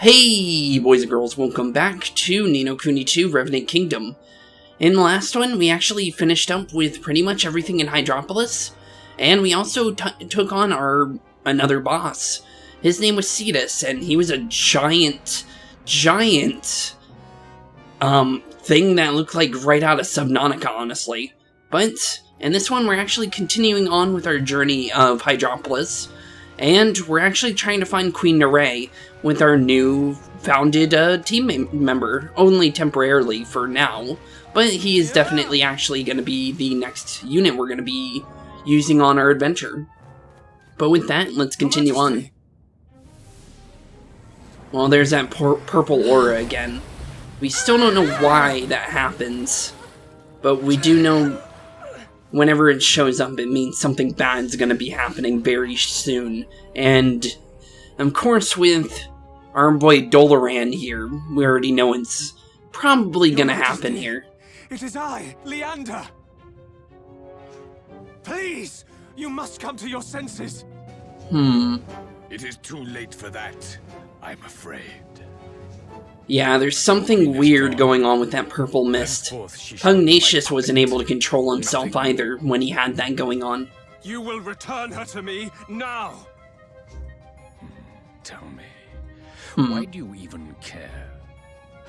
Hey boys and girls, welcome back to Ni No Kuni II, Revenant Kingdom. In the last one, we actually finished up with pretty much everything in Hydropolis, and we also took on another boss. His name was Cetus, and he was a giant thing that looked like right out of Subnautica, honestly. But in this one, we're actually continuing on with our journey of Hydropolis, and we're actually trying to find Queen Narae with our new founded team member, only temporarily for now, but he is definitely actually going to be the next unit we're going to be using on our adventure. But with that, let's continue on. Well, there's that purple aura again. We still don't know why that happens, but we do know whenever it shows up, it means something bad's going to be happening very soon. And, of course, with our boy Doloran here, we already know it's probably going to happen here. It is I, Leander! Please! You must come to your senses! It is too late for that, I'm afraid. Yeah, there's something weird going on with that purple mist. Pugnacious wasn't able to control himself either when he had that going on. You will return her to me, now! Tell me, why do you even care?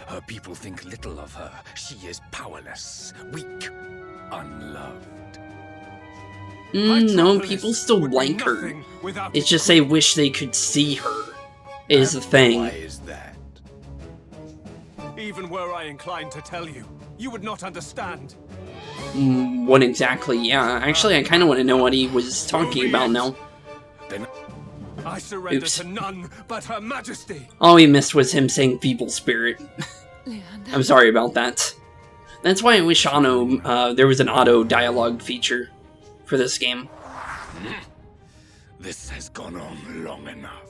Her people think little of her. She is powerless, weak, unloved. No, people still like her. It's just they wish they could see her, is the thing. Why is that? Even were I inclined to tell you, you would not understand. What exactly? Yeah, actually I kind of want to know what he was talking about now. Then I surrender to none but Her Majesty. All we missed was him saying feeble spirit. I'm sorry about that. That's why I wish there was an auto dialogue feature for this game. This has gone on long enough.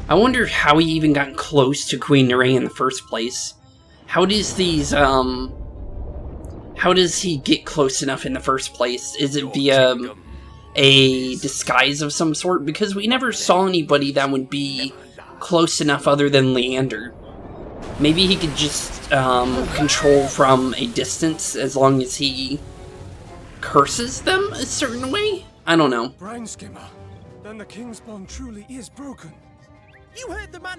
I wonder how he even got close to Queen Narae in the first place. How does he get close enough in the first place? Is it via a disguise of some sort? Because we never saw anybody that would be close enough other than Leander. Maybe he could just control from a distance as long as he curses them a certain way? I don't know. Brain skimmer, then the king's bond truly is broken. You heard the man,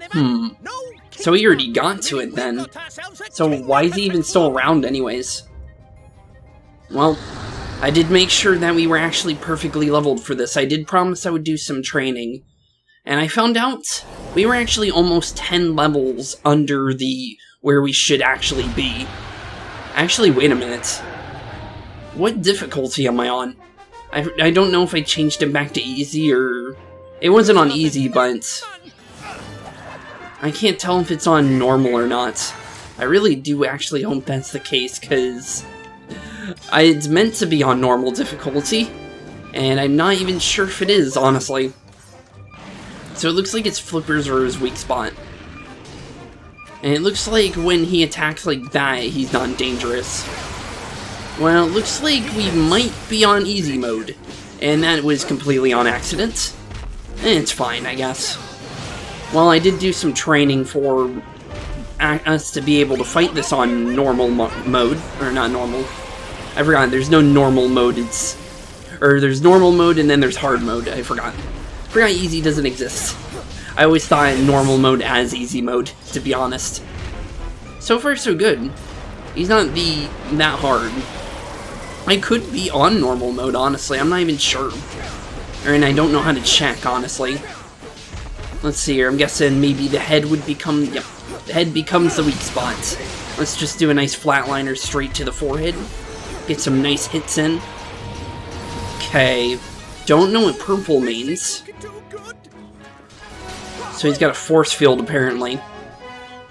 No, so he already got to it then. So why is he even still around anyways? Well, I did make sure that we were actually perfectly leveled for this. I did promise I would do some training. And I found out we were actually almost 10 levels under where we should actually be. Actually, wait a minute. What difficulty am I on? I don't know if I changed it back to easy or... It wasn't on easy, but... I can't tell if it's on normal or not. I really do actually hope that's the case, because it's meant to be on normal difficulty, and I'm not even sure if it is, honestly. So it looks like his flippers are his weak spot. And it looks like when he attacks like that, he's not dangerous. Well, it looks like we might be on easy mode, and that was completely on accident. And it's fine, I guess. Well, I did do some training for us to be able to fight this on normal mode. Or not normal. I forgot, there's no normal mode. There's normal mode and then there's hard mode. I forgot. Easy doesn't exist. I always thought normal mode as easy mode, to be honest. So far, so good. He's not that hard. I could be on normal mode, honestly. I'm not even sure. And I don't know how to check, honestly. Let's see here, I'm guessing maybe the head would become, yep, the head becomes the weak spot. Let's just do a nice flatliner straight to the forehead. Get some nice hits in. Okay, don't know what purple means. So he's got a force field, apparently.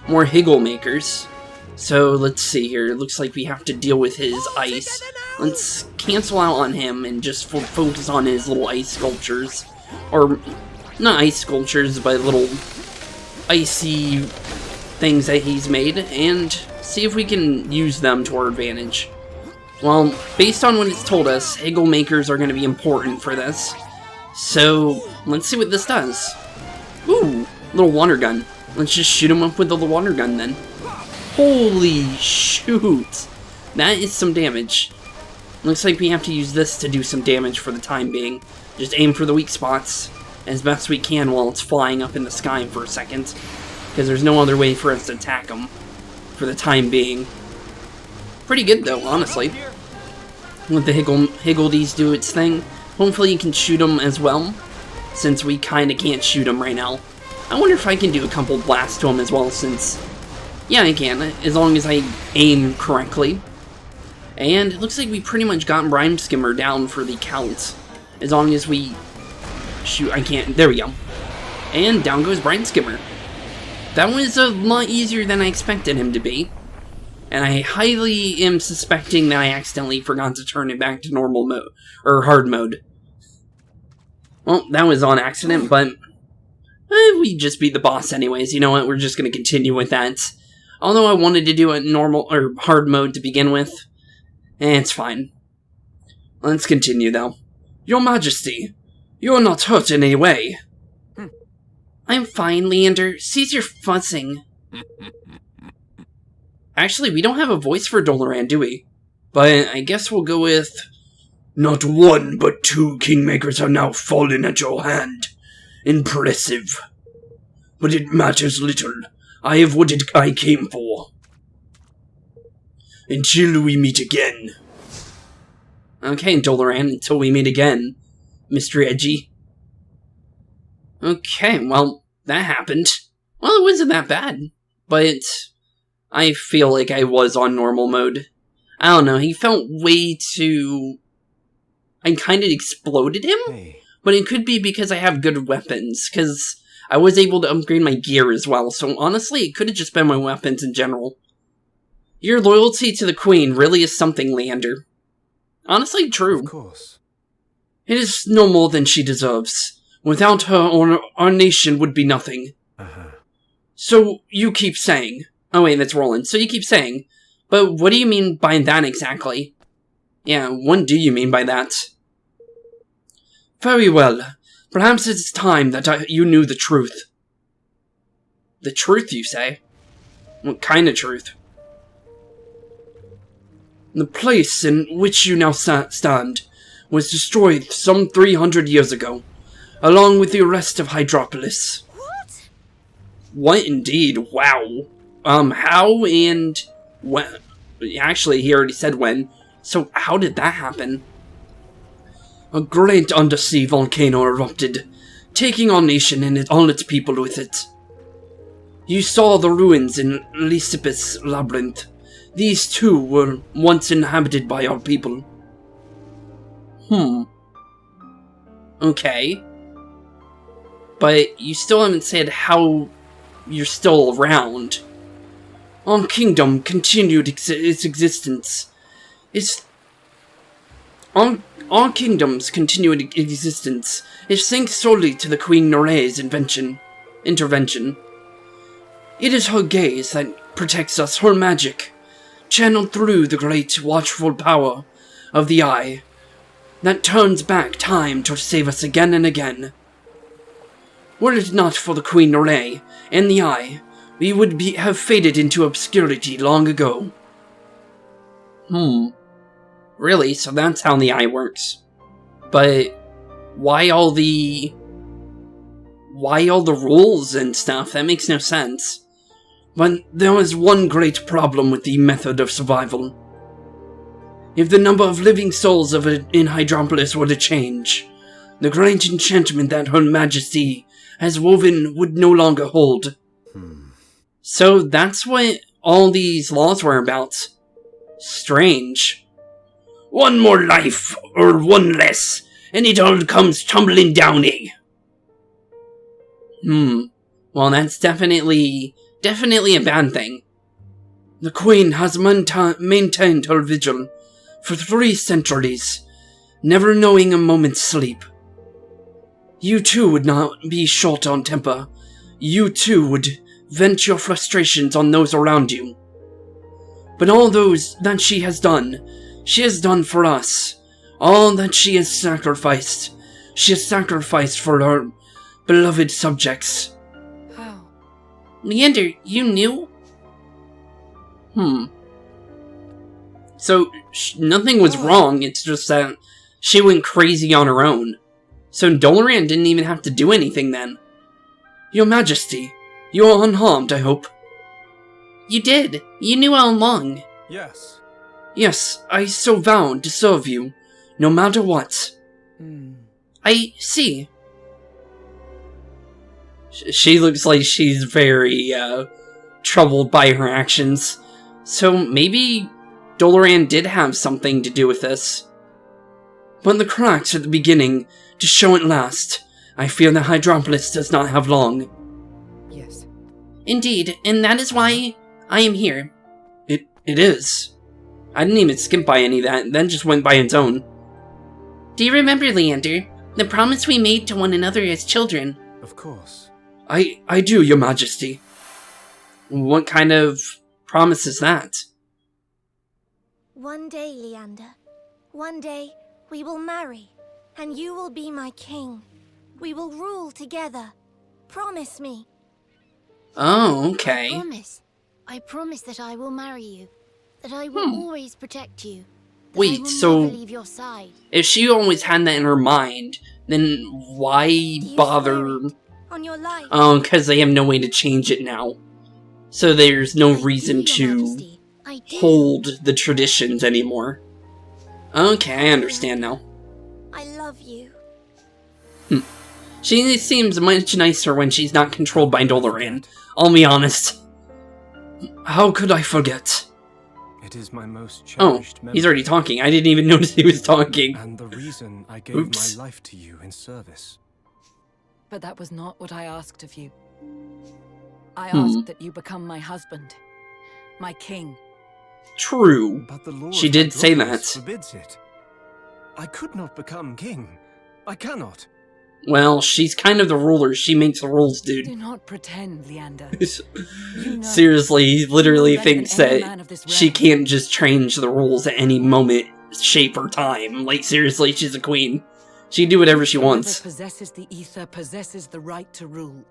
More Higgle makers. So let's see here, it looks like we have to deal with his ice. Let's cancel out on him and just focus on his little ice sculptures. Or... not ice sculptures, but little icy things that he's made, and see if we can use them to our advantage. Well, based on what it's told us, Higgle makers are going to be important for this. So, let's see what this does. Ooh, Little water gun. Let's just shoot him up with the water gun then. Holy shoot! That is some damage. Looks like we have to use this to do some damage for the time being. Just aim for the weak spots as best we can while it's flying up in the sky for a second. Because there's no other way for us to attack them for the time being. Pretty good though, honestly. Let the Higgledies do its thing. Hopefully you can shoot them as well, since we kinda can't shoot them right now. I wonder if I can do a couple blasts to them as well, since... yeah, I can, as long as I aim correctly. And it looks like we pretty much got Brine Skimmer down for the count. As long as we... shoot, I can't... there we go. And down goes Brine Skimmer. That was a lot easier than I expected him to be. And I highly am suspecting that I accidentally forgot to turn it back to normal mode, or hard mode. Well, that was on accident, but we just beat the boss anyways. You know what, we're just going to continue with that. Although I wanted to do a normal, or hard mode to begin with, it's fine. Let's continue though. Your Majesty, you are not hurt in any way. I'm fine, Leander. Cease your fussing. Actually, we don't have a voice for Doloran, do we? But I guess we'll go with... Not one, but 2 Kingmakers are now fallen at your hand. Impressive. But it matters little. I have what I came for. Until we meet again. Okay, Doloran, until we meet again, Mr. Edgy. Okay, well, that happened. Well, it wasn't that bad, but I feel like I was on normal mode. I don't know, he felt way too... I kind of exploded him? Hey. But it could be because I have good weapons, because I was able to upgrade my gear as well, so honestly, it could have just been my weapons in general. Your loyalty to the Queen really is something, Leander. Honestly, true. Of course. It is no more than she deserves. Without her, our nation would be nothing. So, you keep saying... oh wait, that's Roland. So you keep saying... but what do you mean by that exactly? Yeah, what do you mean by that? Very well. Perhaps it's time that you knew the truth. The truth, you say? What kind of truth? The place in which you now stand was destroyed some 300 years ago, along with the rest of Hydropolis. What? What indeed? Wow. How and when? Actually, he already said when. So how did that happen? A great undersea volcano erupted, taking our nation and all its people with it. You saw the ruins in Lysippus Labyrinth. These too were once inhabited by our people. Okay. But you still haven't said how you're still around. Our kingdom continued its existence. Our kingdom's continued existence is thanks solely to the Queen Nore's intervention. It is her gaze that protects us, her magic, channeled through the great watchful power of the Eye, that turns back time to save us again and again. Were it not for the Queen Nore and the Eye, we would have faded into obscurity long ago. Really? So that's how the Eye works. But why all the rules and stuff? That makes no sense. But there was one great problem with the method of survival. If the number of living souls in Hydropolis were to change, the great enchantment that Her Majesty has woven would no longer hold. So that's what all these laws were about. Strange. One more life, or one less, and it all comes tumbling down, eh? Well, that's definitely a bad thing. The Queen has maintained her vigil for 3 centuries, never knowing a moment's sleep. You too would not be short on temper. You too would vent your frustrations on those around you. But all those that she has done for us. All that she has sacrificed for her beloved subjects. Leander, you knew? So, nothing was wrong, it's just that she went crazy on her own. So Doloran didn't even have to do anything then. Your Majesty, you are unharmed, I hope. You did. You knew all along. Yes. Yes, I so vowed to serve you, no matter what. I see. She looks like she's very, troubled by her actions. So maybe Doloran did have something to do with this. But the cracks at the beginning, to show it last, I fear that Hydropolis does not have long. Yes. Indeed, and that is why I am here. It is. I didn't even skip by any of that, then just went by its own. Do you remember, Leander? The promise we made to one another as children? Of course. I do, Your Majesty. What kind of promise is that? One day, Leander. One day, we will marry, and you will be my king. We will rule together. Promise me. Oh, okay. I promise that I will marry you. That I will always protect you. Wait, so leave your side. If she always had that in her mind, then why bother? On your life. Oh, because they have no way to change it now. So there's no reason to hold the traditions anymore. Okay, I understand now. I love you. She seems much nicer when she's not controlled by Doloran. I'll be honest. How could I forget? It is my most Oh, cherished memory. he's already talking. I didn't even notice he was talking. And the reason I gave Oops. my life to you in service. But that was not what I asked of you. I asked that you become my husband. My king. True. But the law She of did say Hydropolis that. forbids it. I could not become king. I cannot. Well, she's kind of the ruler. She makes the rules, Do dude. not pretend, Leander. Seriously, he literally better than thinks any that man of this she realm. can't just change the rules at any moment, shape, or time. Like, seriously, she's a queen. She can do whatever she wants. Whoever possesses the ether possesses the right to rule.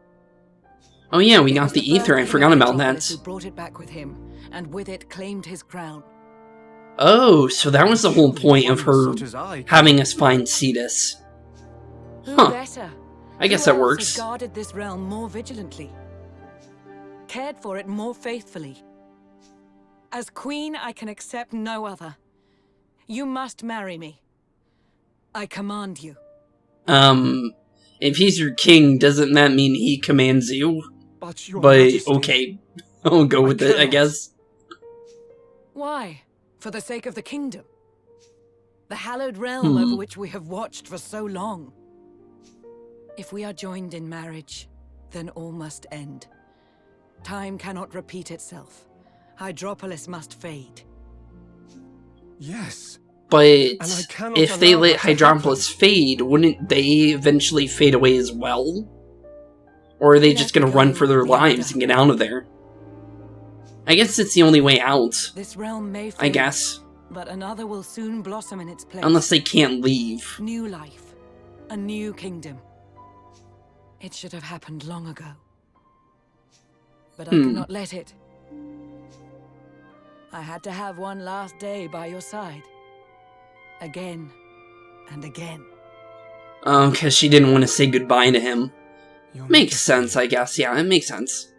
Oh yeah, we It got was the first ether. I king of forgot about Hydropolis that. Who brought it back with him, and with it claimed his crown. Oh, so that was the whole point of her Such as I having us find Cetus. Who Huh. better? I guess Who that else works. has guarded this realm more vigilantly, cared for it more faithfully. As queen, I can accept no other. You must marry me. I command you. If he's your king, doesn't that mean he commands you? But your But, Majesty, okay. I'll go with it, I cannot. guess. Why? For the sake of the kingdom. The hallowed realm over which we have watched for so long. If we are joined in marriage, then all must end. Time cannot repeat itself. Hydropolis must fade. Yes. But I cannot if they allow let that to Hydropolis fade, wouldn't they eventually fade away as well? Or are they just gonna run for their lives and get out of there? I guess it's the only way out, This realm may fade, I guess. but another will soon blossom in its place. Unless they can't leave. New life. A new kingdom. It should have happened long ago. But I could not let it. I had to have one last day by your side. Again and again. Oh, because she didn't want to say goodbye to him. Your Makes Majesty. sense, I guess. Yeah, it makes sense.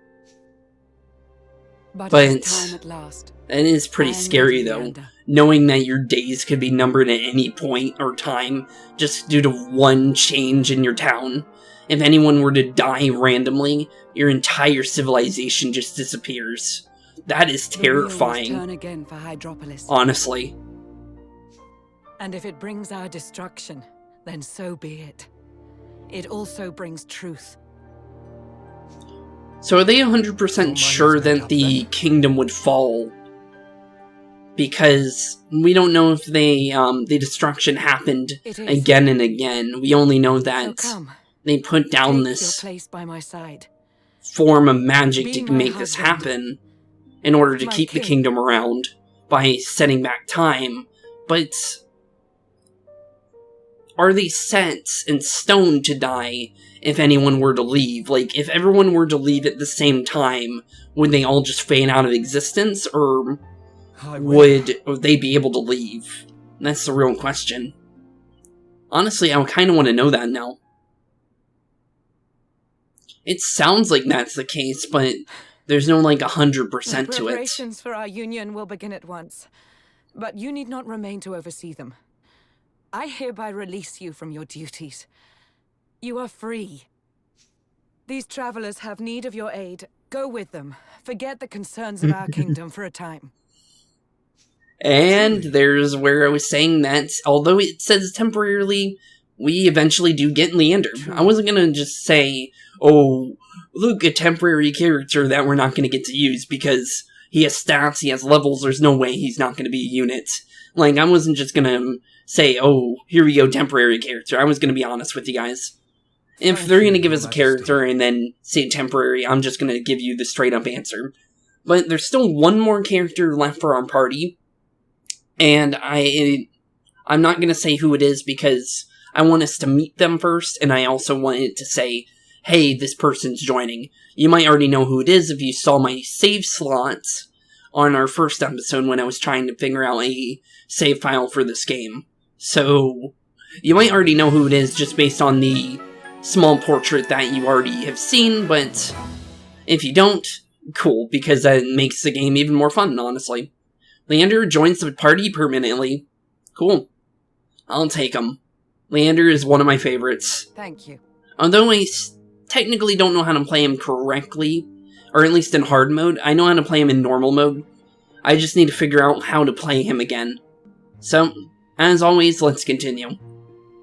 But But it is time at last. It is pretty I am scary, ready, though. Leander. Knowing that your days could be numbered at any point or time, just due to one change in your town. If anyone were to die randomly, your entire civilization just disappears. That is The wheel must terrifying, turn again for Hydropolis. honestly. And if it brings our destruction, then so be it. It also brings truth. So are they 100% Your sure mind is made that up, the then? kingdom would fall? Because we don't know if the destruction happened It is. again and again. We only know So that come, they put down take this your place by my side. form of magic Be to my make this husband. happen in order to My keep the king. kingdom around by setting back time. But are they set in stone to die if anyone were to leave? Like, if everyone were to leave at the same time, would they all just fade out of existence, or would they be able to leave? That's the real question. Honestly, I kind of want to know that now. It sounds like that's the case, but there's no, like, 100% to it. Preparations for our union will begin at once, but you need not remain to oversee them. I hereby release you from your duties. You are free. These travelers have need of your aid. Go with them. Forget the concerns of our kingdom for a time. And there's where I was saying that, although it says temporarily, we eventually do get Leander. I wasn't gonna just say, oh, look, a temporary character that we're not gonna get to use, because he has stats, he has levels, there's no way he's not gonna be a unit. Like, I wasn't just gonna say, oh, here we go, temporary character. I was gonna be honest with you guys. If they're gonna give us a character and then say temporary, I'm just gonna give you the straight up answer. But there's still one more character left for our party, and I'm not gonna say who it is because I want us to meet them first, and I also want it to say, hey, this person's joining. You might already know who it is if you saw my save slots on our first episode when I was trying to figure out a save file for this game. So, you might already know who it is just based on the small portrait that you already have seen, but if you don't, cool, because that makes the game even more fun, honestly. Leander joins the party permanently. Cool. I'll take him. Leander is one of my favorites. Thank you. Although I technically don't know how to play him correctly, or at least in hard mode, I know how to play him in normal mode. I just need to figure out how to play him again. So, as always, let's continue.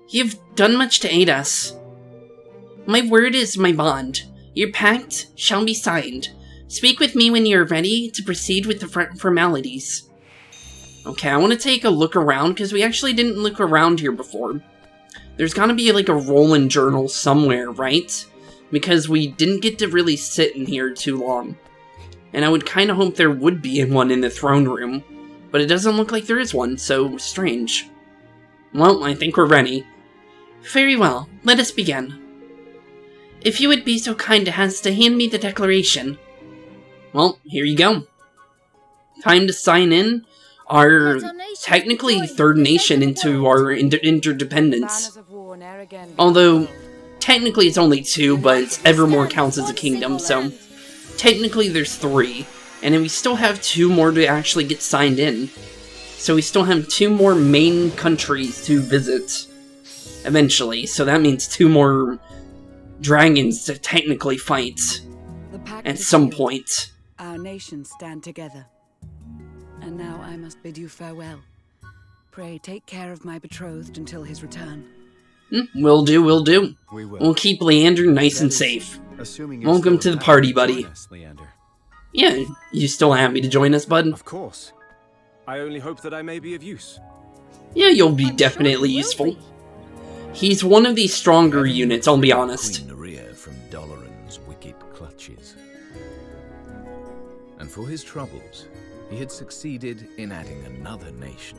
You've done much to aid us. My word is my bond. Your pact shall be signed. Speak with me when you're ready to proceed with the formalities. Okay, I want to take a look around, because we actually didn't look around here before. There's gotta be, like, a roll-in journal somewhere, right? Because we didn't get to really sit in here too long. And I would kinda hope there would be one in the throne room. But it doesn't look like there is one, so strange. Well, I think we're ready. Very well, let us begin. If you would be so kind as to hand me the declaration. Well, here you go. Time to sign in our technically third nation into our interdependence. Although, technically it's only 2, but Evermore counts as a kingdom, so technically there's 3. And then we still have 2 more to actually get signed in. So we still have 2 more main countries to visit eventually. So that means 2 more dragons to technically fight at some point. Our nations stand together. And now I must bid you farewell. Pray take care of my betrothed until his return. Will do, will do. We will. We'll keep Leander nice and safe. Welcome to the party, buddy. Yeah, you still happy to join us, bud? Of course. I only hope that I may be of use. Yeah, you'll be definitely useful. He's one of the stronger units, I'll be honest. From Doloran's wicked clutches. And for his troubles, he had succeeded in adding another nation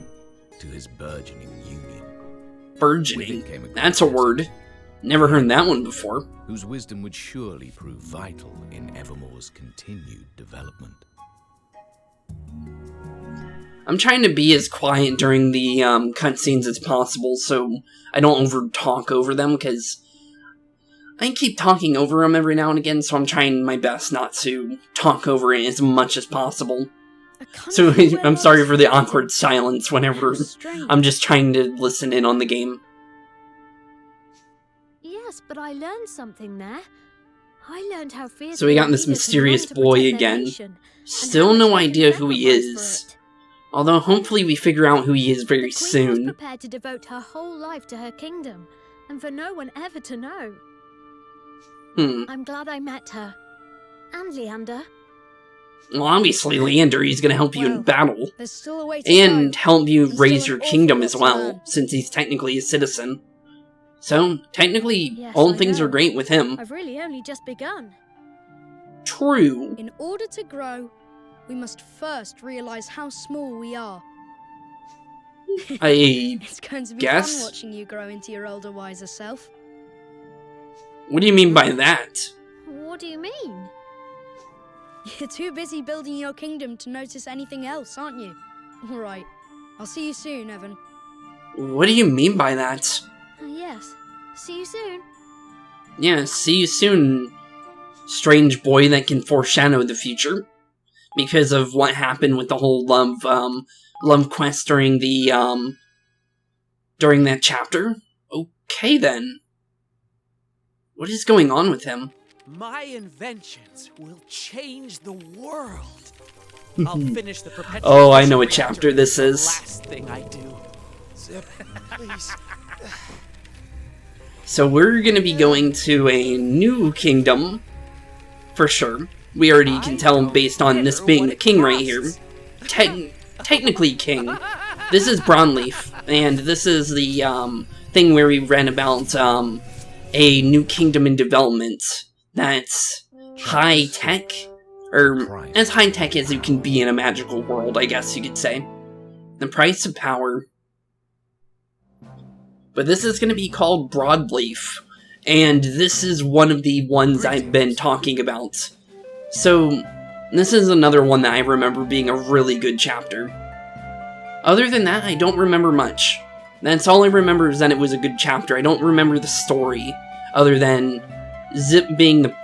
to his burgeoning union. Burgeoning? That's a word. Never heard that one before. Whose wisdom would surely prove vital in Evermore's continued development. I'm trying to be as quiet during the cutscenes as possible so I don't over-talk over them, because I keep talking over them every now and again, so I'm trying my best not to talk over it as much as possible. So I'm sorry for the awkward silence whenever I'm just trying to listen in on the game. Yes, but I learned something there. I learned how fierce. So we got this mysterious boy again. Still no idea who he is. Although hopefully we figure out who he is very soon. The Queen was prepared to devote her whole life to her kingdom, and for no one ever to know. I'm glad I met her. And Leander. Well, obviously, Leander, he's gonna help you in battle. And help you raise your kingdom as well, since he's technically a citizen. So, technically, Yes, all I things know. are great with him. I've really only just begun. True. In order to grow, we must first realize how small we are. It's going to be guess? fun watching you grow into your older, wiser self. What do you mean by that? What do you mean? You're too busy building your kingdom to notice anything else, aren't you? Alright, I'll see you soon, Evan. What do you mean by that? Yes. See you soon. Yeah, see you soon, strange boy that can foreshadow the future. Because of what happened with the whole love quest during the, during that chapter. Okay, then. What is going on with him? My inventions will change the world. I'll finish the perpetual. Oh, I know what chapter this is. Last thing I do. Zip, please. So we're gonna be going to a new kingdom, for sure. We already can tell based on this being the king right here. Technically king. This is Brownleaf, and this is the thing where we read about a new kingdom in development that's high tech, or as high tech as you can be in a magical world, I guess you could say. The price of power. But this is going to be called Broadleaf, and this is one of the ones I've been talking about. So, this is another one that I remember being a really good chapter. Other than that, I don't remember much. That's all I remember, is that it was a good chapter. I don't remember the story, other than Zip being the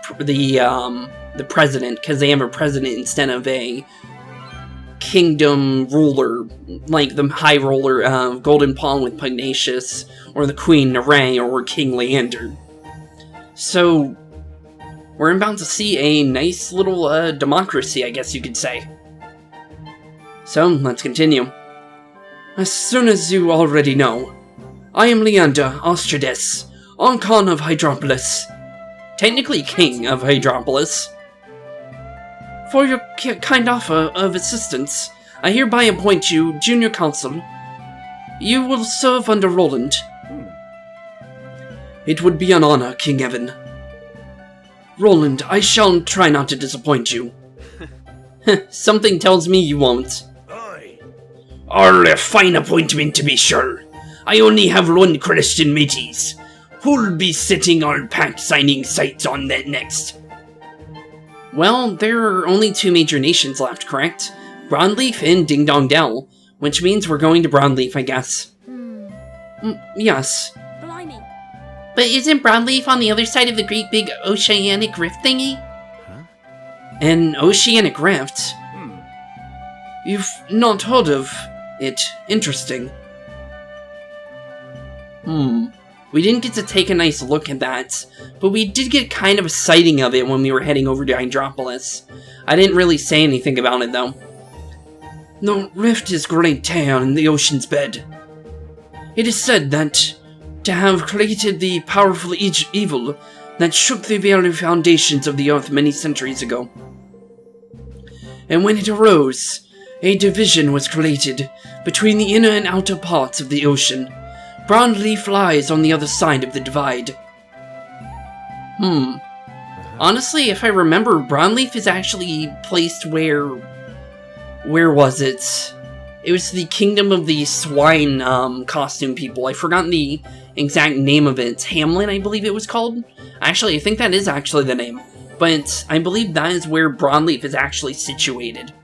president, because they have a president instead of a kingdom ruler, like the high ruler, Golden Pawn with Pugnacious, or the Queen Naray, or King Leander. So, we're about to see a nice little democracy, I guess you could say. So, let's continue. As soon as you already know, I am Leander Ostrides, Archon of Hydropolis. Technically King of Hydropolis. For your kind offer of assistance, I hereby appoint you Junior Consul. You will serve under Roland. It would be an honor, King Evan. Roland, I shall try not to disappoint you. Something tells me you won't. A fine appointment to be sure. I only have one Christian mateys. Who'll be sitting our pact signing sights on that next? Well, there are only two major nations left, correct? Broadleaf and Ding Dong Dell, which means we're going to Broadleaf, I guess. Yes. Blimey. But isn't Broadleaf on the other side of the great big oceanic rift thingy? Huh? An oceanic rift? You've not heard of it. Interesting. We didn't get to take a nice look at that, but we did get kind of a sighting of it when we were heading over to Hydropolis. I didn't really say anything about it, though. The rift is great down in the ocean's bed. It is said that to have created the powerful evil that shook the very foundations of the earth many centuries ago. And when it arose, a division was created between the inner and outer parts of the ocean. Broadleaf lies on the other side of the divide. Honestly, if I remember, Broadleaf is actually placed where was it? It was the Kingdom of the Swine costume people. I've forgotten the exact name of it. Hamlet, I believe it was called. Actually, I think that is actually the name. But I believe that is where Broadleaf is actually situated.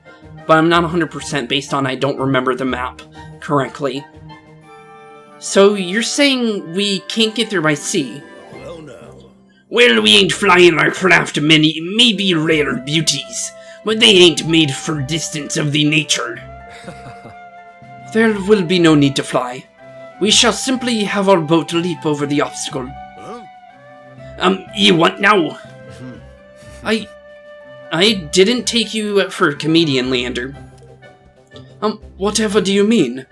But I'm not 100% based on I don't remember the map correctly. So you're saying we can't get there by sea? Well, no. Well, we ain't flying our craft many, maybe rare beauties, but they ain't made for distance of the nature. There will be no need to fly. We shall simply have our boat leap over the obstacle. You what now? I didn't take you for a comedian, Leander. Whatever do you mean?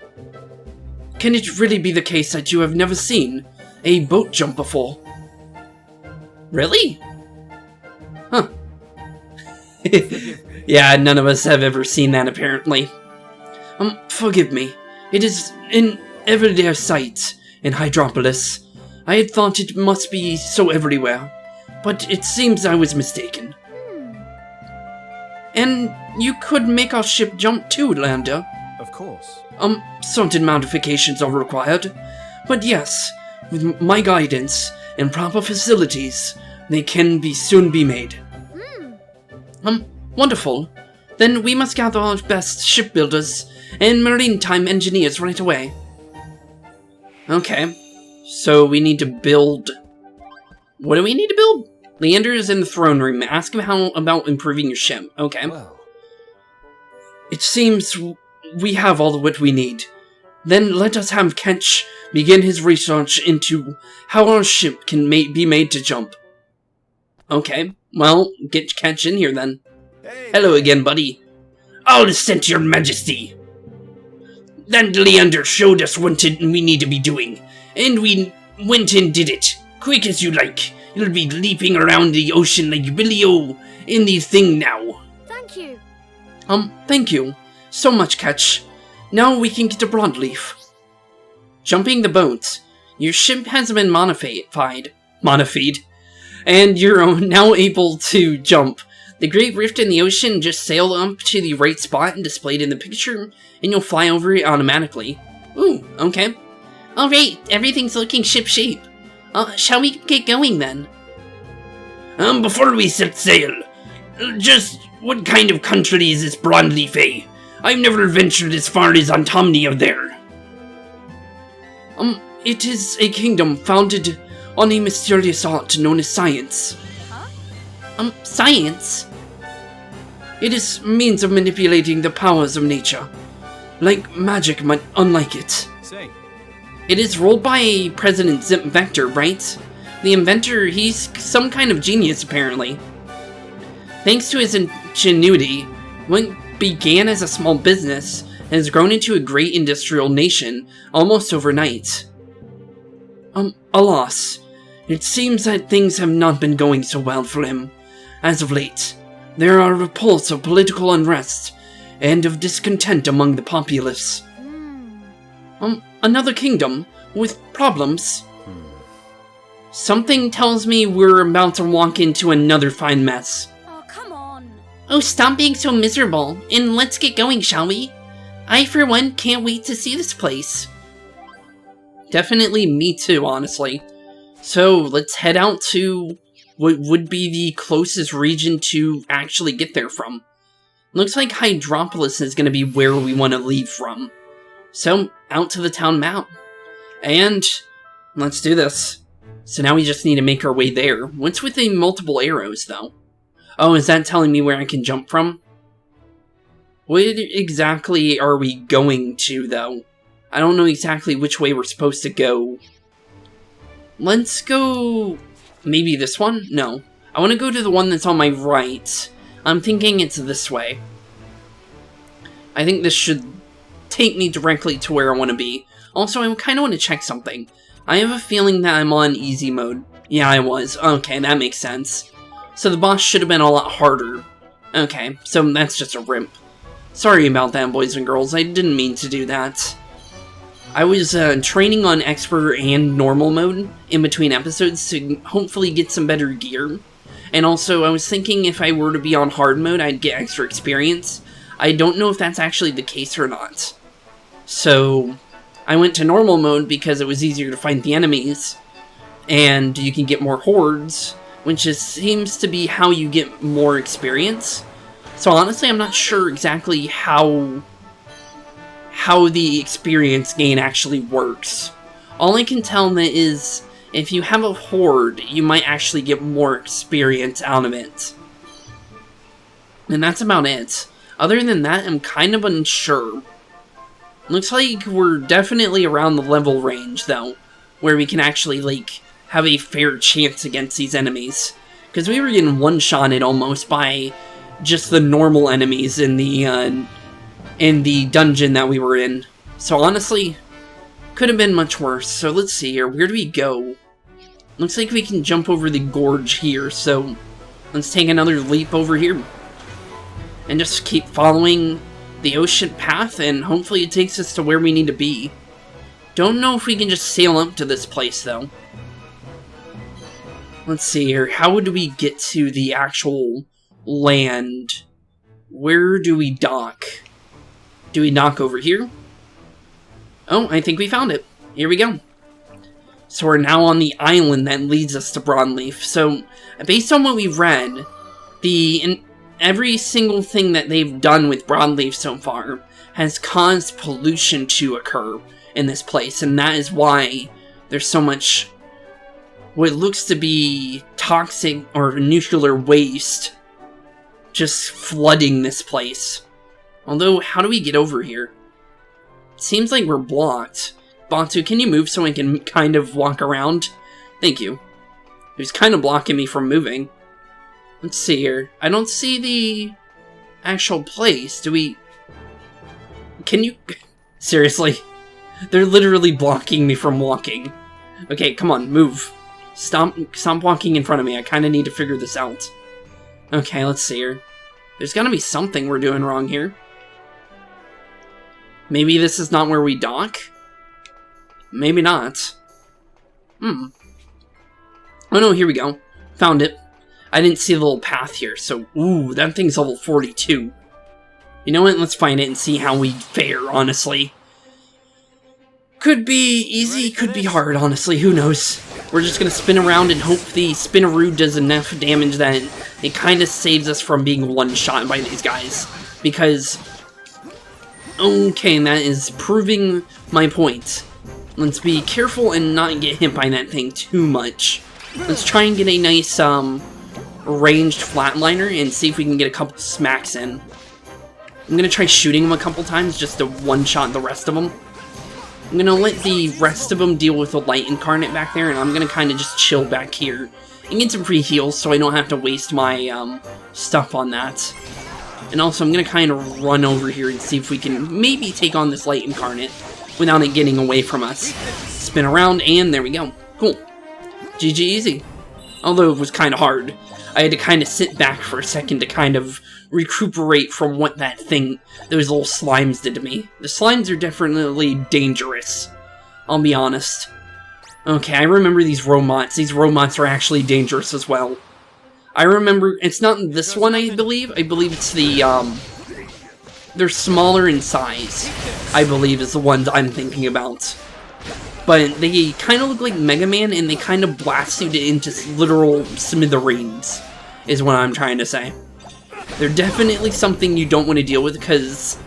Can it really be the case that you have never seen a boat jump before? Really? Huh. Yeah, none of us have ever seen that, apparently. Forgive me. It is an everyday sight in Hydropolis. I had thought it must be so everywhere, but it seems I was mistaken. And you could make our ship jump too, Lambda. Of course. Certain modifications are required. But yes, with my guidance and proper facilities, they can soon be made. Wonderful. Then we must gather our best shipbuilders and maritime engineers right away. Okay. So we need to build... What do we need to build? Leander is in the throne room. Ask him how about improving your ship. Okay. Well. It seems we have all of what we need. Then let us have Ketch begin his research into how our ship can be made to jump. Okay, well, get Ketch in here then. Hey, hello again, buddy. All is sent to your majesty. That Leander showed us what we need to be doing, and we went and did it. Quick as you like. You'll be leaping around the ocean like Billy-O in the thing now. Thank you. Thank you so much, Ketch. Now we can get to Broadleaf. Jumping the boat. Your ship has been modified, and you're now able to jump. The Great Rift in the ocean, just sail up to the right spot and displayed in the picture, and you'll fly over it automatically. Ooh, okay. Alright, everything's looking ship-shape. Shall we get going then? Before we set sail, just what kind of country is this Broadleaf, eh? I've never ventured as far as Antomnia there. It is a kingdom founded on a mysterious art known as science. Huh? Science? It is means of manipulating the powers of nature. Like magic, but unlike it. Say. It is ruled by President Zip Vector, right? The inventor, he's some kind of genius, apparently. Thanks to his ingenuity, what began as a small business has grown into a great industrial nation almost overnight. Alas, it seems that things have not been going so well for him. As of late, there are reports of political unrest and of discontent among the populace. Another kingdom with problems. Something tells me we're about to walk into another fine mess. Oh, come on. Oh, stop being so miserable, and let's get going, shall we? I, for one, can't wait to see this place. Definitely me too, honestly. So, let's head out to what would be the closest region to actually get there from. Looks like Hydropolis is going to be where we want to leave from. So, out to the town map. And, let's do this. So now we just need to make our way there. What's with the multiple arrows, though? Oh, is that telling me where I can jump from? What exactly are we going to, though? I don't know exactly which way we're supposed to go. Let's go... maybe this one? No. I want to go to the one that's on my right. I'm thinking it's this way. I think this should take me directly to where I want to be. Also, I kind of want to check something. I have a feeling that I'm on easy mode. Yeah, I was. Okay, that makes sense. So the boss should have been a lot harder. Okay, so that's just a rimp. Sorry about that, boys and girls. I didn't mean to do that. I was training on expert and normal mode in between episodes to hopefully get some better gear. And also, I was thinking if I were to be on hard mode, I'd get extra experience. I don't know if that's actually the case or not. So, I went to normal mode because it was easier to find the enemies. And you can get more hordes, which seems to be how you get more experience. So honestly, I'm not sure exactly how the experience gain actually works. All I can tell is, if you have a horde, you might actually get more experience out of it. And that's about it. Other than that, I'm kind of unsure. Looks like we're definitely around the level range, though, where we can actually, like, have a fair chance against these enemies. Because we were getting one-shotted almost by just the normal enemies in the dungeon that we were in. So honestly, could have been much worse. So let's see here. Where do we go? Looks like we can jump over the gorge here, so let's take another leap over here. And just keep following the ocean path, and hopefully it takes us to where we need to be. Don't know if we can just sail up to this place, though. Let's see here. How would we get to the actual land? Where do we dock? Do we knock over here? Oh, I think we found it. Here we go. So we're now on the island that leads us to Broadleaf. So, based on what we've read, every single thing that they've done with Broadleaf so far has caused pollution to occur in this place, and that is why there's so much what looks to be toxic or nuclear waste just flooding this place. Although, how do we get over here? It seems like we're blocked. Batu, can you move so I can kind of walk around? Thank you. He was kind of blocking me from moving. Let's see here. I don't see the actual place. Do we... Can you... Seriously? They're literally blocking me from walking. Okay, come on, move. Stop walking in front of me. I kind of need to figure this out. Okay, let's see here. There's gotta be something we're doing wrong here. Maybe this is not where we dock? Maybe not. Oh no, here we go. Found it. I didn't see the little path here, so... Ooh, that thing's level 42. You know what? Let's find it and see how we fare, honestly. Could be easy, could be hard, honestly. Who knows? We're just gonna spin around and hope the Spinaroo does enough damage that it kind of saves us from being one-shot by these guys. Because... Okay, that is proving my point. Let's be careful and not get hit by that thing too much. Let's try and get a nice, ranged flatliner and see if we can get a couple smacks in. I'm gonna try shooting him a couple times just to one-shot the rest of them. I'm gonna let the rest of them deal with the light incarnate back there, and I'm gonna kind of just chill back here and get some free heals so I don't have to waste my, stuff on that. And also, I'm gonna kind of run over here and see if we can maybe take on this light incarnate without it getting away from us. Spin around, and there we go. Cool. GG easy. Although it was kind of hard. I had to kind of sit back for a second to kind of recuperate from what that thing, those little slimes did to me. The slimes are definitely dangerous. I'll be honest. Okay, I remember these robots. These robots are actually dangerous as well. I remember, it's not this one, I believe. I believe it's the, they're smaller in size, I believe, is the ones I'm thinking about. But they kind of look like Mega Man, and they kind of blast you into literal smithereens, is what I'm trying to say. They're definitely something you don't want to deal with, because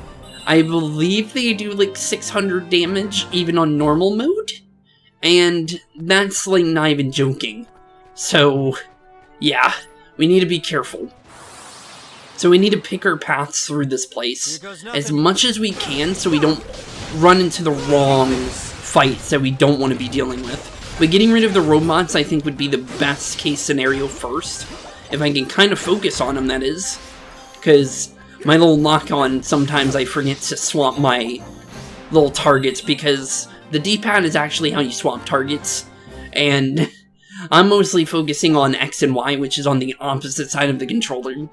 I believe they do like 600 damage, even on normal mode. And that's like not even joking. So, yeah, we need to be careful. So we need to pick our paths through this place as much as we can so we don't run into the wrong fights that we don't want to be dealing with. But getting rid of the robots, I think, would be the best case scenario first. If I can kind of focus on them, that is. Because my little lock-on, sometimes I forget to swap my little targets, because the D-pad is actually how you swap targets. And I'm mostly focusing on X and Y, which is on the opposite side of the controller.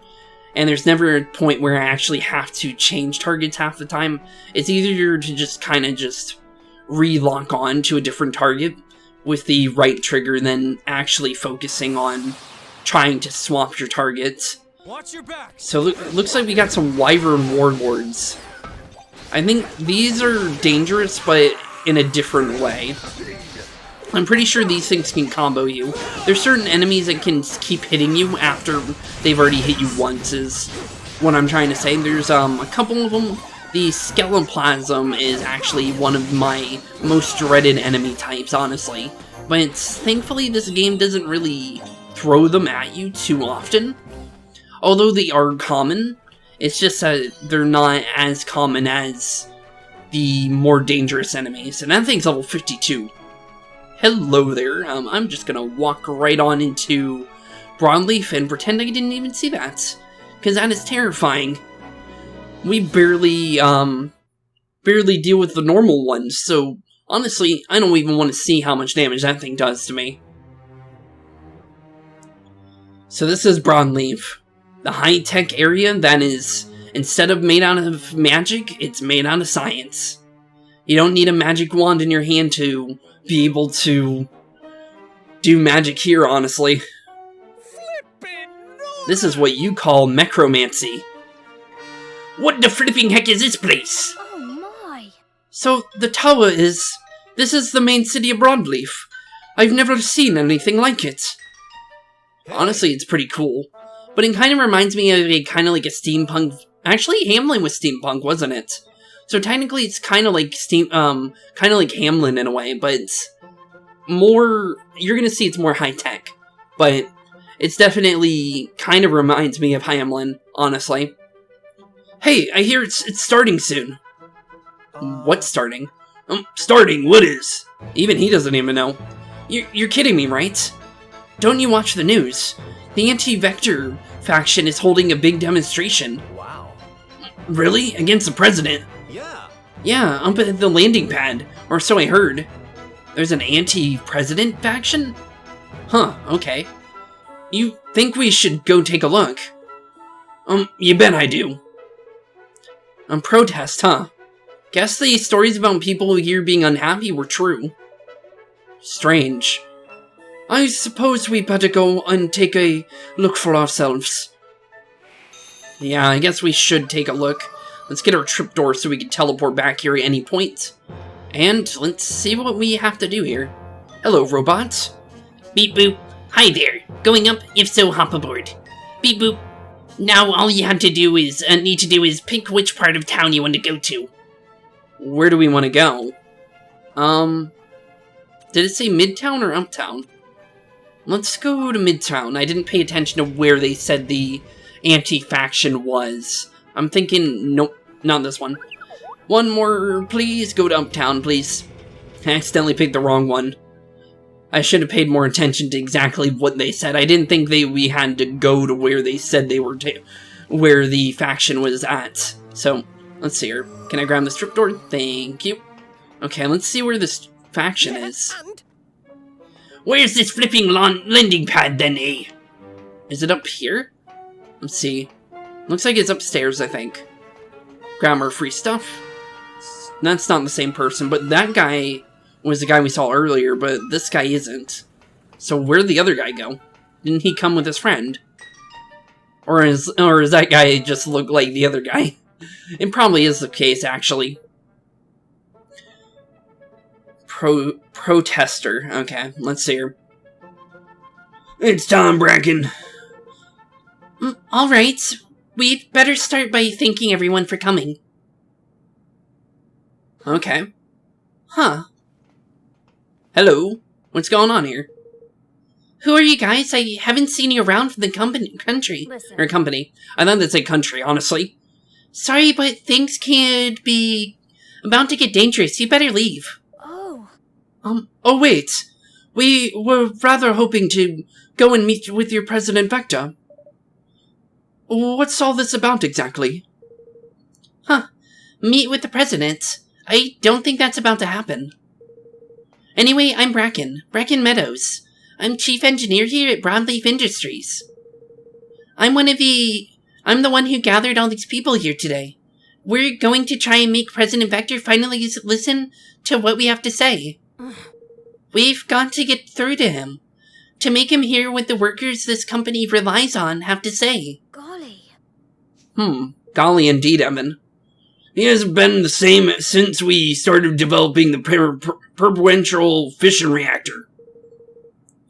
And there's never a point where I actually have to change targets half the time. It's easier to just kind of just re-lock on to a different target with the right trigger than actually focusing on trying to swap your targets. Watch your back. So looks like we got some Wyvern Warlords. I think these are dangerous, but in a different way. I'm pretty sure these things can combo you. There's certain enemies that can keep hitting you after they've already hit you once, is what I'm trying to say. There's a couple of them. The Skeleplasm is actually one of my most dreaded enemy types, honestly. But thankfully this game doesn't really throw them at you too often. Although they are common, it's just that they're not as common as the more dangerous enemies. And that thing's level 52. Hello there. I'm just gonna walk right on into Broadleaf and pretend I didn't even see that. Because that is terrifying. We barely deal with the normal ones, so honestly, I don't even want to see how much damage that thing does to me. So this is Broadleaf, the high-tech area that is, instead of made out of magic, it's made out of science. You don't need a magic wand in your hand to be able to do magic here, honestly. This is what you call necromancy. What the flipping heck is this place? So, the tower is... This is the main city of Broadleaf. I've never seen anything like it. Honestly, it's pretty cool. But it kind of reminds me of a kind of like a steampunk... Actually, Hamlin was steampunk, wasn't it? So technically, it's kind of like Hamlin in a way, but it's more... You're gonna see it's more high-tech. But it's definitely kind of reminds me of Hamlin, honestly. Hey, I hear it's starting soon. What's starting? Starting, what is? Even he doesn't even know. You're kidding me, right? Don't you watch the news? The anti-Vector faction is holding a big demonstration. Wow. Really? Against the president? Yeah. Yeah, up at the landing pad, or so I heard. There's an anti-president faction? Huh, okay. You think we should go take a look? You bet I do. Protest, huh? Guess the stories about people here being unhappy were true. Strange. I suppose we better go and take a look for ourselves. Yeah, I guess we should take a look. Let's get our trapdoor so we can teleport back here at any point. And let's see what we have to do here. Hello, robots. Beep boop. Hi there. Going up? If so, hop aboard. Beep boop. Now all you have to do is, need to do is pick which part of town you want to go to. Where do we want to go? Did it say Midtown or Uptown? Let's go to Midtown. I didn't pay attention to where they said the anti-faction was. I'm thinking, nope, not this one. One more, please. Go to Uptown, please. I accidentally picked the wrong one. I should have paid more attention to exactly what they said. I didn't think we had to go to where they said they were where the faction was at. So, let's see here. Can I grab the strip door? Thank you. Okay, let's see where this faction is. Where's this flipping landing pad then, eh? Is it up here? Let's see. Looks like it's upstairs, I think. Grammar free stuff. That's not the same person, but that guy was the guy we saw earlier, but this guy isn't. So where'd the other guy go? Didn't he come with his friend? Or is that guy just look like the other guy? It probably is the case, actually. Protester. Okay, let's see her. It's Tom Bracken. Alright, we'd better start by thanking everyone for coming. Okay. Huh. Hello. What's going on here? Who are you guys? I haven't seen you around from the company. I thought that said country, honestly. Sorry, but things could be about to get dangerous. You better leave. Oh wait. We were rather hoping to go and meet with your President Vector. What's all this about exactly? Huh. Meet with the President? I don't think that's about to happen. Anyway, I'm Bracken Meadows. I'm Chief Engineer here at Broadleaf Industries. I'm the one who gathered all these people here today. We're going to try and make President Vector finally listen to what we have to say. We've got to get through to him. To make him hear what the workers this company relies on have to say. Golly. Golly indeed, Evan. He hasn't been the same since we started developing the perpetual fission reactor.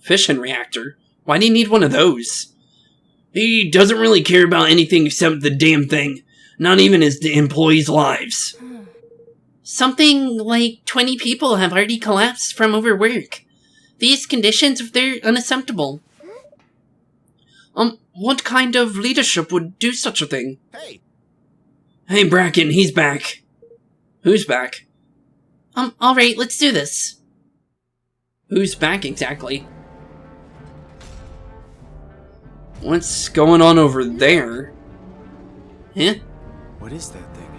Fission reactor? Why do you need one of those? He doesn't really care about anything except the damn thing. Not even his employees' lives. Something like 20 people have already collapsed from overwork. These conditions, they're unacceptable. What kind of leadership would do such a thing? Hey, Bracken, he's back. Who's back? Alright, let's do this. Who's back exactly? What's going on over there? Huh? What is that thing?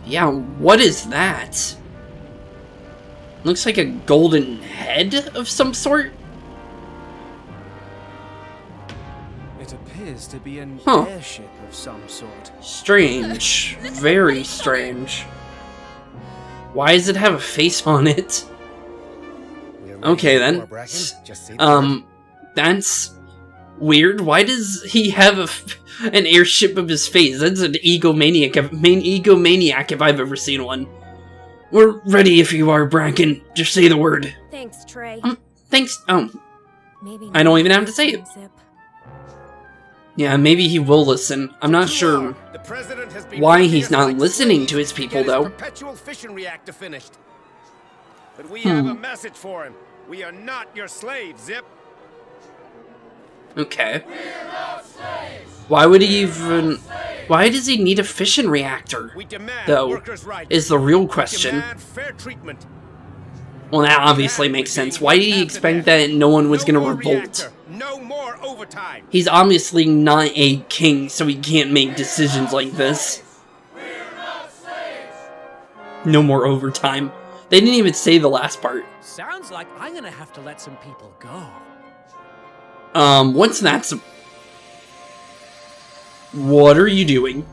Yeah, what is that? Looks like a golden head of some sort? It appears to be an airship of some sort. Strange. Very strange. Why does it have a face on it? Okay then. That's weird. Why does he have an airship of his face? That's an egomaniac if I've ever seen one. We're ready if you are, Bracken. Just say the word. Thanks, Trey. Thanks. Oh, Maybe I don't even have to say it. Zip. Yeah, maybe he will listen. I'm not sure The president has been why working he's us not like listening slaves to his to people, get his though. perpetual fission reactor finished. But we have a message for him. We are not your slaves, Zip. Okay. Why would he even... Why does he need a fission reactor? We demand Though, workers' rights. is the real We question. demand fair treatment. Well, that obviously makes sense. Why did he expect that no one was gonna No more revolt? reactor. No more overtime. He's obviously not a king, so he can't make decisions like this. No more overtime. They didn't even say the last part. Sounds like I'm gonna have to let some people go. What's that? What are you doing?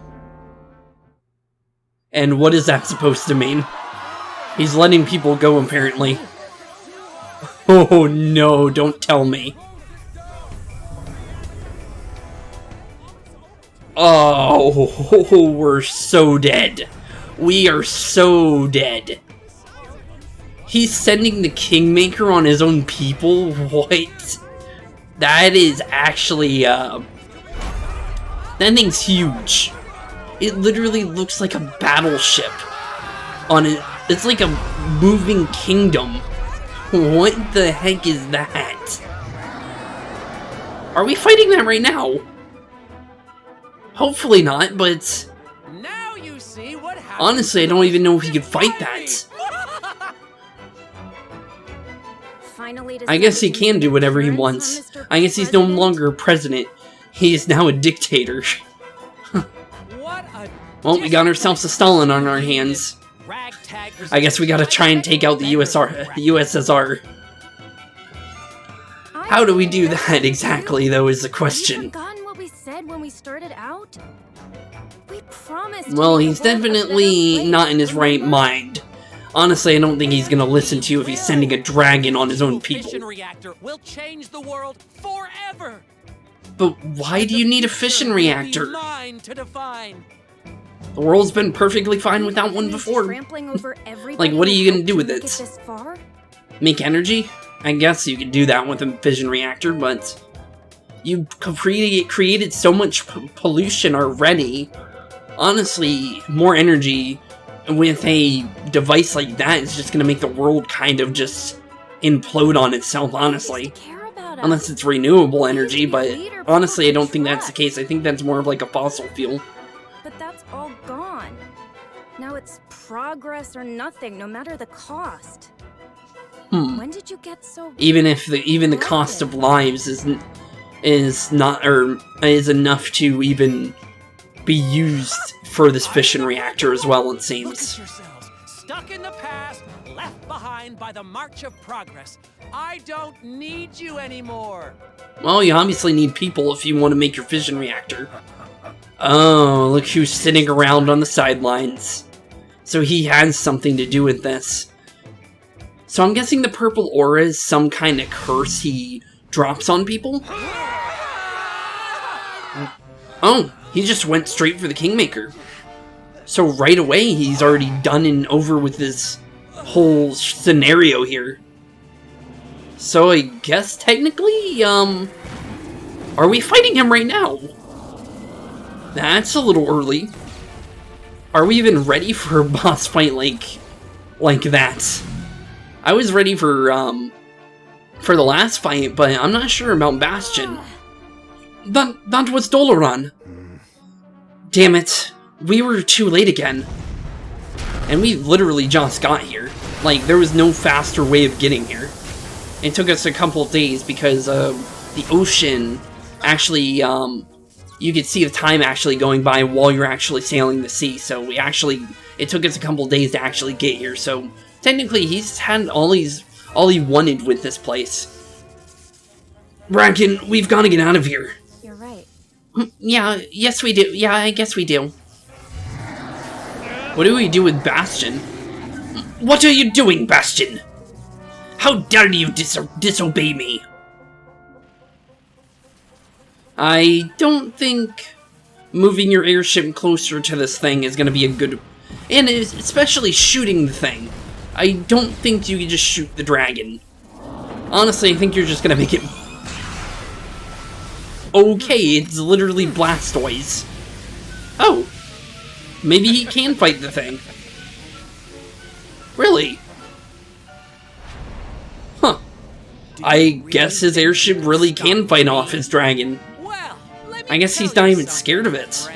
And what is that supposed to mean? He's letting people go, apparently. Oh no, don't tell me. Oh, we're so dead. We are so dead. He's sending the Kingmaker on his own people? What? That is actually, that thing's huge. It literally looks like a battleship on it. It's like a moving kingdom. What the heck is that? Are we fighting that right now? Hopefully not, but Now you see what happens. honestly, I don't even know if he could fight that. Finally I guess he decided to can do make whatever he turns on wants. Mr. I guess he's no President. longer a president. He is now a dictator. What a Well, we got ourselves a Stalin on our hands. ragtag I guess we gotta try and take out the USSR. How do we do that exactly, though, is the Have you question. forgotten what we said when we started out? We promised. to Well, make he's the world a better definitely place, not in his right remember? mind. Honestly, I don't think he's gonna listen to you if he's sending a dragon on his own people. Fission reactor will change the world forever. But why do you need a fission Will be reactor? mine to define. The world's been perfectly fine without We've one been before. trampling over everybody Like, what are who you gonna helped do with make it? this far? Make energy? I guess you could do that with a fission reactor, but you created so much pollution already. Honestly, more energy with a device like that is just gonna make the world kind of just implode on itself, honestly. Care about us. Unless it's renewable energy, but Leader honestly, I people don't think that's the trust. case. I think that's more of like a fossil fuel. But that's all gone. Now it's progress or nothing, no matter the cost. When did you get so? Even the cost of lives is not or is enough to even be used for this fission reactor as well, it Look at seems. yourselves, stuck in the past, left behind by the march of progress. I don't need you anymore. Well, you obviously need people if you want to make your fission reactor. Oh, look who's sitting around on the sidelines. So he has something to do with this. So I'm guessing the purple aura is some kind of curse he drops on people? Oh, he just went straight for the Kingmaker. So right away, he's already done and over with this whole scenario here. So I guess technically, are we fighting him right now? That's a little early. Are we even ready for a boss fight like that? I was ready for the last fight, but I'm not sure about Bastion. That was Doloran. Damn it. We were too late again. And we literally just got here. Like, there was no faster way of getting here. It took us a couple days because the ocean actually, you could see the time actually going by while you're actually sailing the sea. So it took us a couple days to actually get here. So technically, he's had all he wanted with this place. Bracken, we've got to get out of here. You're right. Yeah, yes we do. Yeah, I guess we do. What do we do with Bastion? What are you doing, Bastion? How dare you disobey me? I don't think moving your airship closer to this thing is going to be a And especially shooting the thing. I don't think you can just shoot the dragon. Honestly, I think you're just gonna make it... Okay, it's literally Blastoise. Oh. Maybe he can fight the thing. Really? Huh. I guess his airship really can fight off his dragon. I guess he's not even scared of it.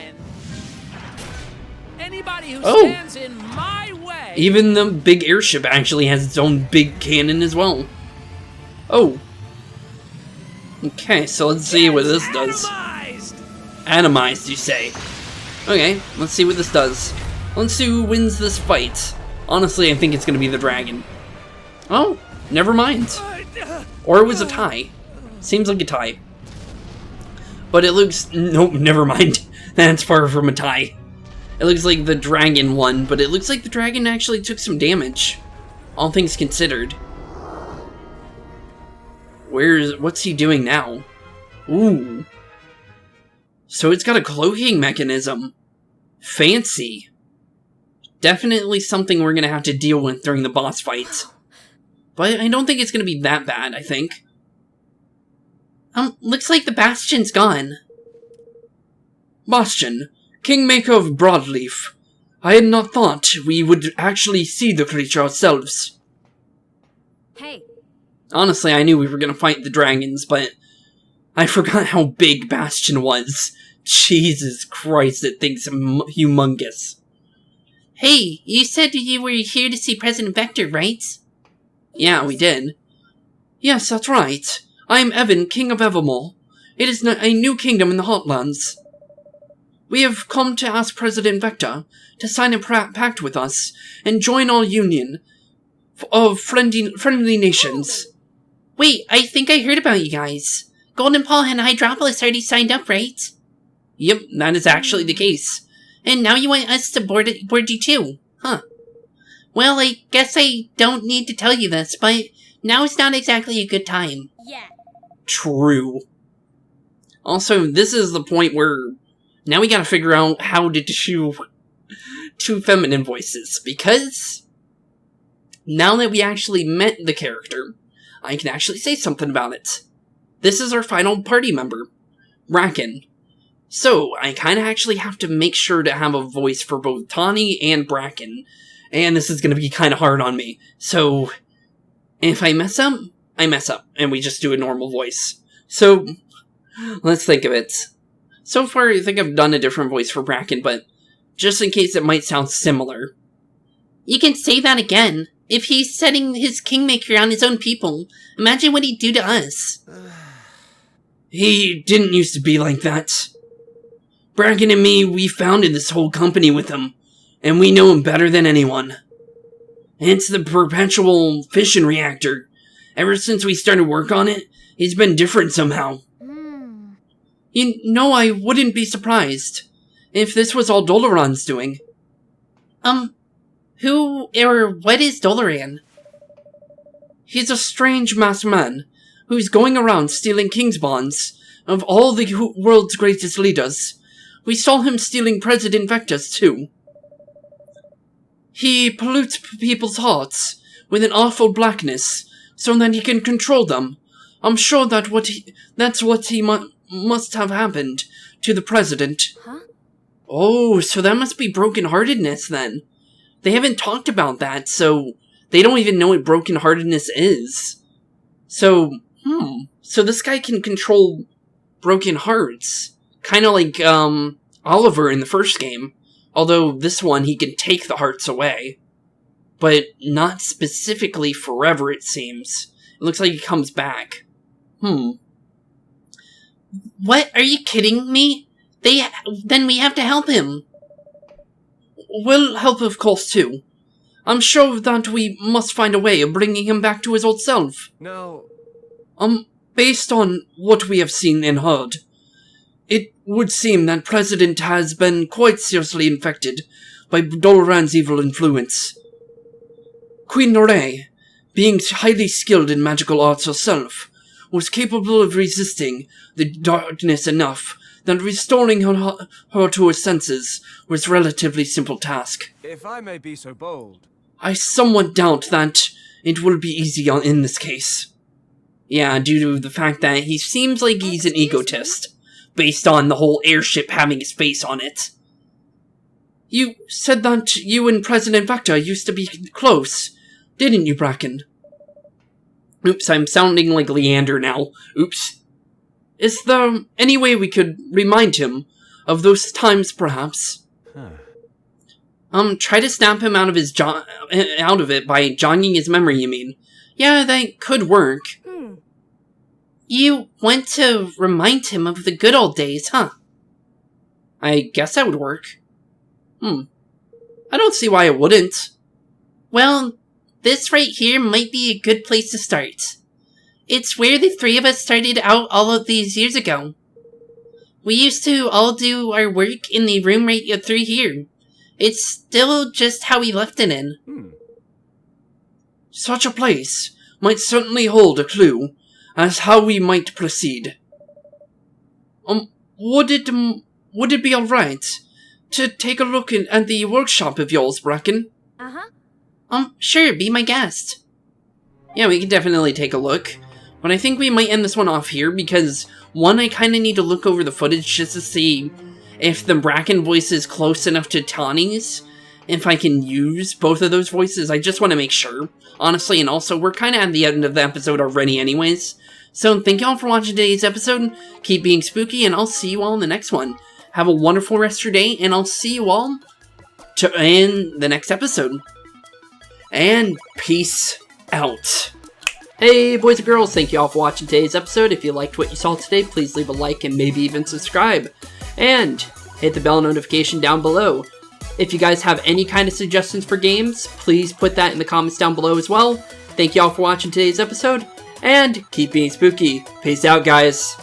Oh! Even the big airship actually has its own big cannon as well. Oh. Okay, so let's see what this does. Atomized, you say? Okay, let's see what this does. Let's see who wins this fight. Honestly, I think it's gonna be the dragon. Oh, never mind. Or it was a tie. Seems like a tie. But it looks... Nope, never mind. That's far from a tie. It looks like the dragon won, but it looks like the dragon actually took some damage. All things considered. What's he doing now? Ooh. So it's got a cloaking mechanism. Fancy. Definitely something we're gonna have to deal with during the boss fight. But I don't think it's gonna be that bad, I think. Looks like the Bastion's gone. Bastion, Kingmaker of Broadleaf. I had not thought we would actually see the creature ourselves. Hey. Honestly, I knew we were gonna fight the dragons, but I forgot how big Bastion was. Jesus Christ, that thing's humongous. Hey, you said you were here to see President Vector, right? Yeah, we did. Yes, that's right. I am Evan, King of Evermore. It is a new kingdom in the Heartlands. We have come to ask President Vector to sign a pact with us and join our union of friendly nations. Wait, I think I heard about you guys. Golden Paw and Hydropolis already signed up, right? Yep, that is actually the case. And now you want us to board you too, huh? Well, I guess I don't need to tell you this, but now is not exactly a good time. Yeah. True. Also, this is the point where now we gotta figure out how to do two feminine voices, because now that we actually met the character, I can actually say something about it. This is our final party member, Bracken. So, I kinda actually have to make sure to have a voice for both Tawny and Bracken, and this is gonna be kinda hard on me. So, if I mess up, I mess up, and we just do a normal voice. So, let's think of it. So far, I think I've done a different voice for Bracken, but just in case it might sound similar. You can say that again. If he's setting his kingmaker on his own people, imagine what he'd do to us. He didn't used to be like that. Bracken and me, we founded this whole company with him, and we know him better than anyone. It's the perpetual fission reactor. Ever since we started work on it, it's been different somehow. You know, I wouldn't be surprised if this was all Doloran's doing. Who or what is Doloran? He's a strange masked man who's going around stealing king's bonds of all the world's greatest leaders. We saw him stealing President Vector's too. He pollutes people's hearts with an awful blackness so that he can control them. I'm sure that's what he must have happened to the president. Huh? Oh, so that must be brokenheartedness then. They haven't talked about that, so they don't even know what brokenheartedness is. So, so this guy can control broken hearts. Kinda like, Oliver in the first game. Although this one, he can take the hearts away. But not specifically forever, it seems. It looks like he comes back. What? Are you kidding me? Then we have to help him. We'll help, of course, too. I'm sure that we must find a way of bringing him back to his old self. No. Based on what we have seen and heard, it would seem that President has been quite seriously infected by Doloran's evil influence. Queen Norée, being highly skilled in magical arts herself, was capable of resisting the darkness enough that restoring her to her senses was a relatively simple task. If I may be so bold. I somewhat doubt that it will be easy in this case. Yeah, due to the fact that he seems like he's an egotist, based on the whole airship having his face on it. You said that you and President Vector used to be close, didn't you, Bracken? Oops, I'm sounding like Leander now. Oops. Is there any way we could remind him of those times, perhaps? Try to snap him out of it by jogging his memory, you mean? Yeah, that could work. You want to remind him of the good old days, huh? I guess that would work. I don't see why it wouldn't. Well, this right here might be a good place to start. It's where the three of us started out all of these years ago. We used to all do our work in the room right through here. It's still just how we left it in. Such a place might certainly hold a clue as how we might proceed. Would it be alright to take a look at the workshop of yours, Bracken? Sure, be my guest. Yeah, we can definitely take a look. But I think we might end this one off here because, one, I kind of need to look over the footage just to see if the Bracken voice is close enough to Tawny's. If I can use both of those voices, I just want to make sure. Honestly, and also, we're kind of at the end of the episode already anyways. So, thank you all for watching today's episode. Keep being spooky, and I'll see you all in the next one. Have a wonderful rest of your day, and I'll see you all in the next episode. And peace out. Hey boys and girls, thank you all for watching today's episode. If you liked what you saw today, please leave a like and maybe even subscribe. And hit the bell notification down below. If you guys have any kind of suggestions for games, please put that in the comments down below as well. Thank you all for watching today's episode, and keep being spooky. Peace out, guys.